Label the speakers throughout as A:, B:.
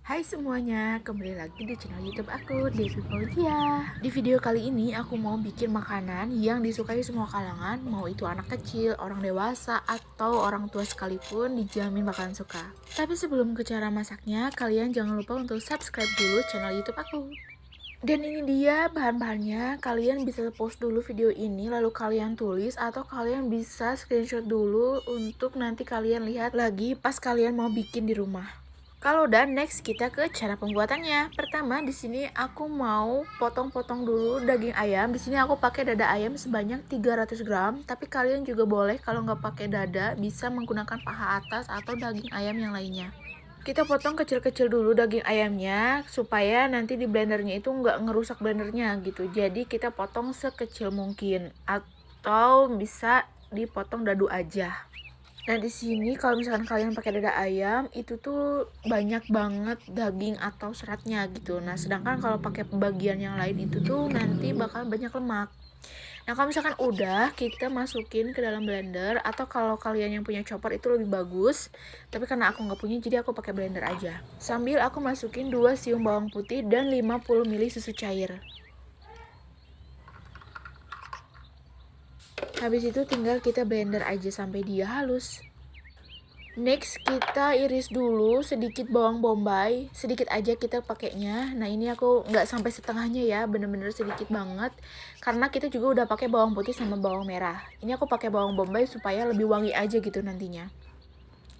A: Hai semuanya, kembali lagi di channel YouTube aku, Devi Paudia. Di video kali ini aku mau bikin makanan yang disukai semua kalangan, mau itu anak kecil, orang dewasa, atau orang tua sekalipun dijamin bakalan suka. Tapi sebelum ke cara masaknya, kalian jangan lupa untuk subscribe dulu channel YouTube aku. Dan ini dia bahan-bahannya, kalian bisa post dulu video ini lalu kalian tulis atau kalian bisa screenshot dulu untuk nanti kalian lihat lagi pas kalian mau bikin di rumah. Kalau udah, next kita ke cara pembuatannya. Pertama, di sini aku mau potong-potong dulu daging ayam. Di sini aku pakai dada ayam sebanyak 300 gram, tapi kalian juga boleh kalau nggak pakai dada bisa menggunakan paha atas atau daging ayam yang lainnya. Kita potong kecil-kecil dulu daging ayamnya supaya nanti di blendernya itu nggak ngerusak blendernya gitu. Jadi kita potong sekecil mungkin atau bisa dipotong dadu aja. Nah, di sini kalau misalkan kalian pakai dada ayam, itu tuh banyak banget daging atau seratnya gitu. Nah, sedangkan kalau pakai bagian yang lain itu tuh nanti bakal banyak lemak. Nah, kalau misalkan udah, kita masukin ke dalam blender atau kalau kalian yang punya chopper itu lebih bagus. Tapi karena aku nggak punya, jadi aku pakai blender aja. Sambil aku masukin 2 siung bawang putih dan 50 ml susu cair. Habis itu tinggal kita blender aja sampai dia halus. Next kita iris dulu sedikit bawang bombay, sedikit aja kita pakainya. Nah ini aku nggak sampai setengahnya ya, bener-bener sedikit banget. Karena kita juga udah pakai bawang putih sama bawang merah. Ini aku pakai bawang bombay supaya lebih wangi aja gitu nantinya.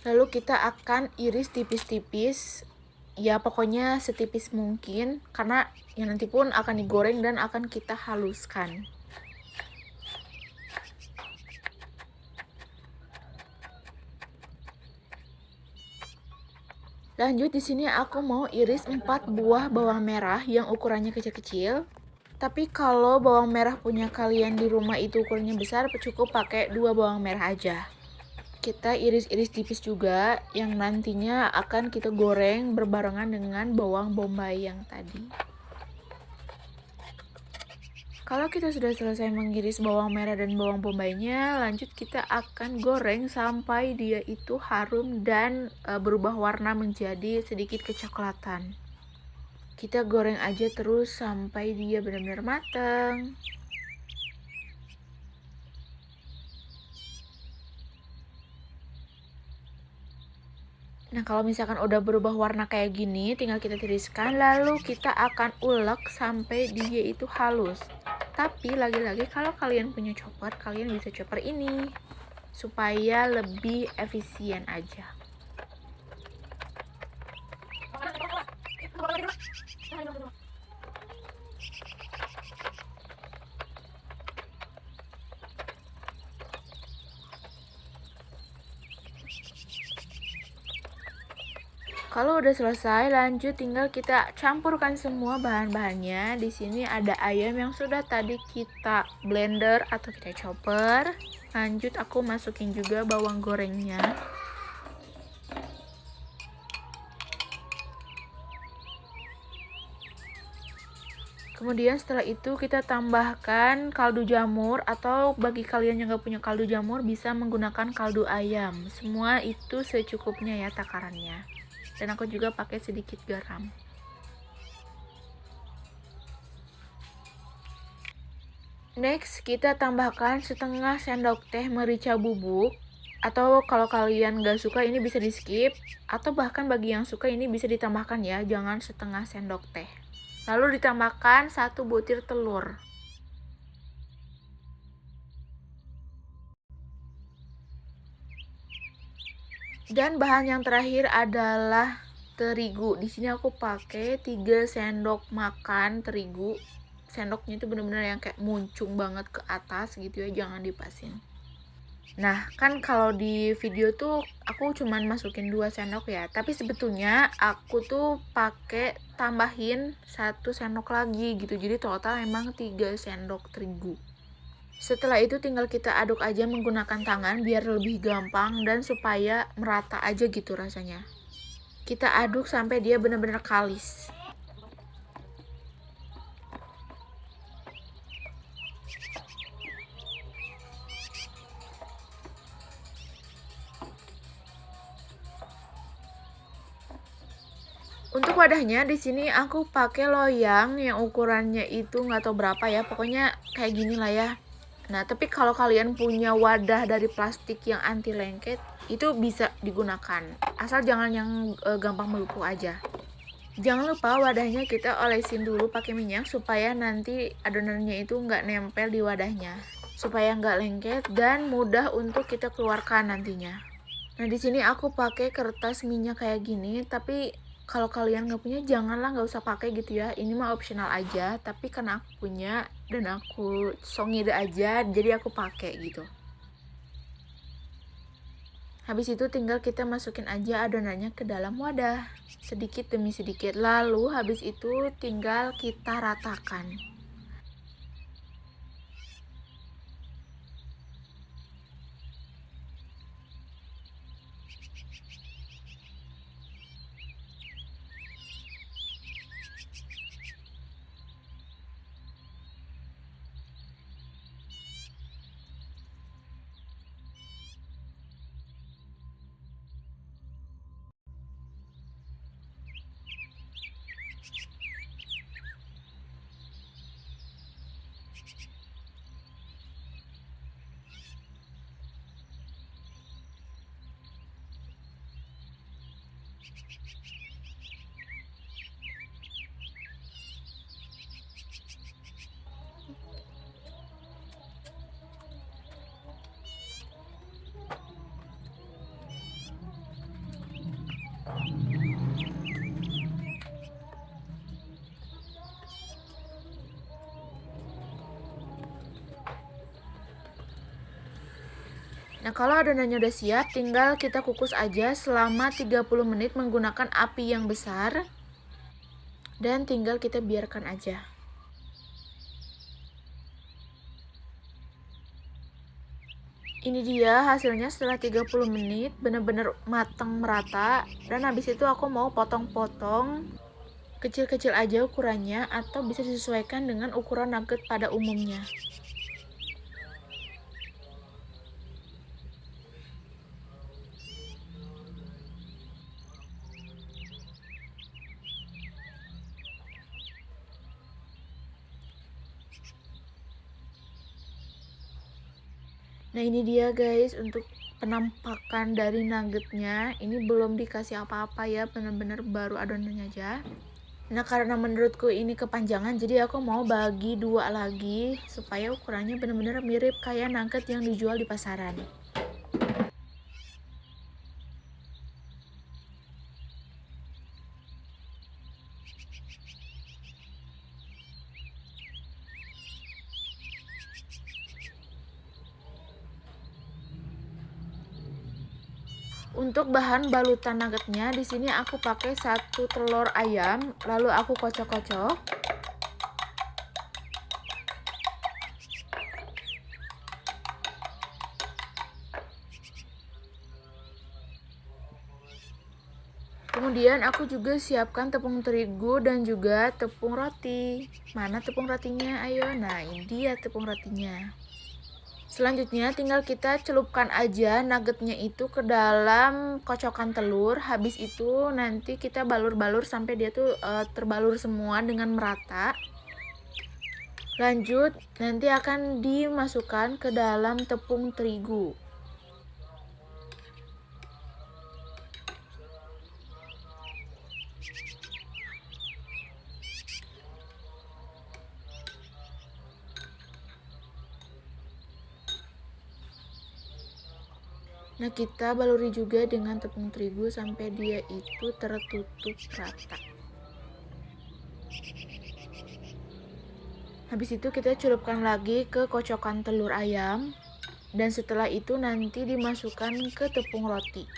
A: Lalu kita akan iris tipis-tipis, ya pokoknya setipis mungkin. Karena yang nanti pun akan digoreng dan akan kita haluskan. Lanjut di sini aku mau iris 4 buah bawang merah yang ukurannya kecil-kecil. Tapi kalau bawang merah punya kalian di rumah itu ukurannya besar, cukup pakai 2 bawang merah aja. Kita iris-iris tipis juga yang nantinya akan kita goreng berbarengan dengan bawang bombay yang tadi. Kalau kita sudah selesai mengiris bawang merah dan bawang bombaynya, lanjut kita akan goreng sampai dia itu harum dan berubah warna menjadi sedikit kecoklatan. Kita goreng aja terus sampai dia benar-benar matang. Nah, kalau misalkan udah berubah warna kayak gini, tinggal kita tiriskan, lalu kita akan ulek sampai dia itu halus. Tapi lagi-lagi kalau kalian punya chopper, kalian bisa chopper ini supaya lebih efisien aja. Kalau udah selesai, lanjut tinggal kita campurkan semua bahan-bahannya. Di sini ada ayam yang sudah tadi kita blender atau kita chopper. Lanjut aku masukin juga bawang gorengnya. Kemudian setelah itu kita tambahkan kaldu jamur atau bagi kalian yang gak punya kaldu jamur bisa menggunakan kaldu ayam. Semua itu secukupnya ya takarannya. Dan aku juga pakai sedikit garam. Next kita tambahkan setengah sendok teh merica bubuk. Atau kalau kalian gak suka ini bisa di skip. Atau bahkan bagi yang suka ini bisa ditambahkan ya, jangan setengah sendok teh. Lalu ditambahkan 1 butir telur. Dan bahan yang terakhir adalah terigu. Di sini aku pakai 3 sendok makan terigu. Sendoknya itu bener-bener yang kayak muncung banget ke atas gitu ya, jangan dipasin. Nah, kan kalau di video tuh aku cuman masukin 2 sendok ya, tapi sebetulnya aku tuh pakai tambahin 1 sendok lagi gitu. Jadi total emang 3 sendok terigu. Setelah itu tinggal kita aduk aja menggunakan tangan biar lebih gampang dan supaya merata aja gitu rasanya. Kita aduk sampai dia benar-benar kalis. Untuk wadahnya di sini aku pakai loyang yang ukurannya itu nggak tahu berapa ya, pokoknya kayak gini lah ya. Nah, tapi kalau kalian punya wadah dari plastik yang anti lengket, itu bisa digunakan. Asal jangan yang gampang melupuk aja. Jangan lupa wadahnya kita olesin dulu pakai minyak supaya nanti adonannya itu nggak nempel di wadahnya. Supaya nggak lengket dan mudah untuk kita keluarkan nantinya. Nah, di sini aku pakai kertas minyak kayak gini, tapi kalau kalian nggak punya janganlah, nggak usah pakai gitu ya. Ini mah optional aja, tapi karena aku punya dan aku songide aja, jadi aku pakai gitu. Habis itu tinggal kita masukin aja adonannya ke dalam wadah, sedikit demi sedikit. Lalu habis itu tinggal kita ratakan. Nah, kalau adonannya udah siap, tinggal kita kukus aja selama 30 menit menggunakan api yang besar. Dan tinggal kita biarkan aja. Ini dia hasilnya setelah 30 menit, bener-bener matang merata. Dan habis itu aku mau potong-potong kecil-kecil aja ukurannya, atau bisa disesuaikan dengan ukuran nugget pada umumnya. Nah, ini dia guys untuk penampakan dari nuggetnya. Ini belum dikasih apa-apa ya, bener-bener baru adonannya aja. Nah, karena menurutku ini kepanjangan, jadi aku mau bagi dua lagi supaya ukurannya benar-benar mirip kayak nugget yang dijual di pasaran. Untuk bahan balutan nuggetnya, di sini aku pakai 1 telur ayam, lalu aku kocok-kocok. Kemudian aku juga siapkan tepung terigu dan juga tepung roti. Mana tepung rotinya? Ayo, nah ini dia tepung rotinya. Selanjutnya tinggal kita celupkan aja nuggetnya itu ke dalam kocokan telur. Habis itu nanti kita balur-balur sampai dia tuh terbalur semua dengan merata. Lanjut, nanti akan dimasukkan ke dalam tepung terigu. Nah, kita baluri juga dengan tepung terigu sampai dia itu tertutup rata. Habis itu kita celupkan lagi ke kocokan telur ayam. Dan setelah itu nanti dimasukkan ke tepung roti.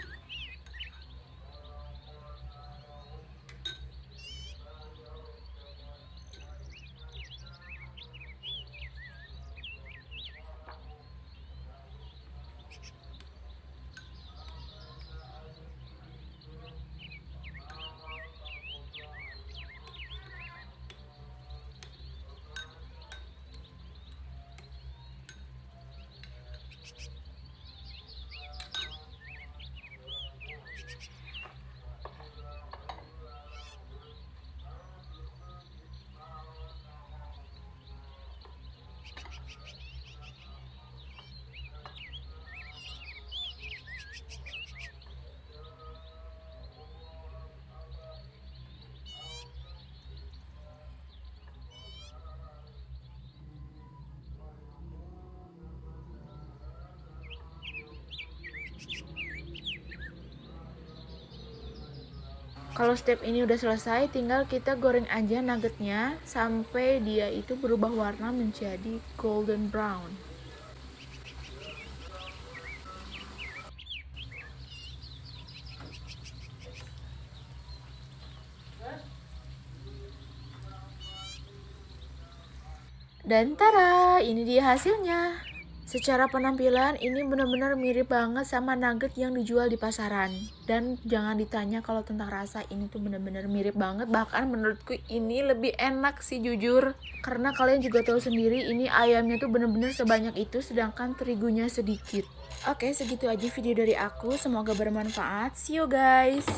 A: Kalau step ini udah selesai, tinggal kita goreng aja nuggetnya sampai dia itu berubah warna menjadi golden brown. Dan tara, ini dia hasilnya. Secara penampilan ini benar-benar mirip banget sama nugget yang dijual di pasaran. Dan jangan ditanya kalau tentang rasa, ini tuh benar-benar mirip banget. Bahkan menurutku ini lebih enak sih jujur. Karena kalian juga tahu sendiri ini ayamnya tuh benar-benar sebanyak itu sedangkan terigunya sedikit. Oke, segitu aja video dari aku. Semoga bermanfaat. See you guys.